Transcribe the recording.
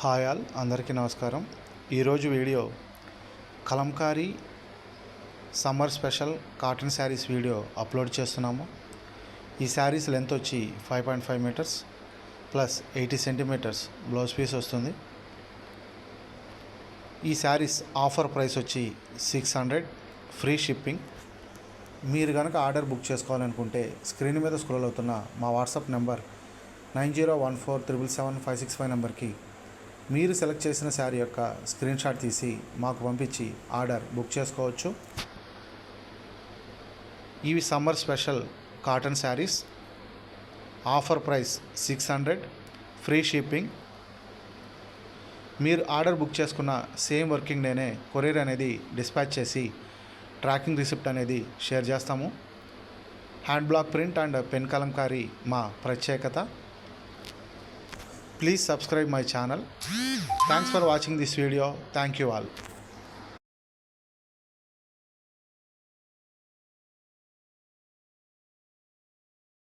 Hi all అందరికీ నమస్కారం. ఈరోజు video Kalamkari summer special cotton saris video upload చేస్తున్నాము. ఈ శారీస్ లెంత్ వచ్చి 5.5 metres plus 80 centimetres blouse piece వస్తుంది. ఈ శారీస్ ఆఫర్ ప్రైస్ వచ్చి 600 ఫ్రీ షిప్పింగ్. మీరు కనుక ఆర్డర్ బుక్ చేసుకోవాలనుకుంటే స్క్రీన్ మీద స్క్రోల్ అవుతున్న మా వాట్సాప్ నెంబర్ 9014777565 నెంబర్కి మీరు సెలెక్ట్ చేసిన శారీ యొక్క స్క్రీన్ షాట్ తీసి మాకు పంపించి ఆర్డర్ బుక్ చేసుకోవచ్చు. ఇవి summer special cotton saris. Offer price 600 free shipping. మీరు ఆర్డర్ బుక్ చేసుకున్న సేమ్ వర్కింగ్ డేనే కొరియర్ అనేది డిస్పాచ్ చేసి ట్రాకింగ్ రిసిప్ట్ అనేది షేర్ చేస్తాము. Hand black print and pen Kalamkari మా ప్రత్యేకత. Please subscribe my channel. Thanks for watching this video. Thank you all.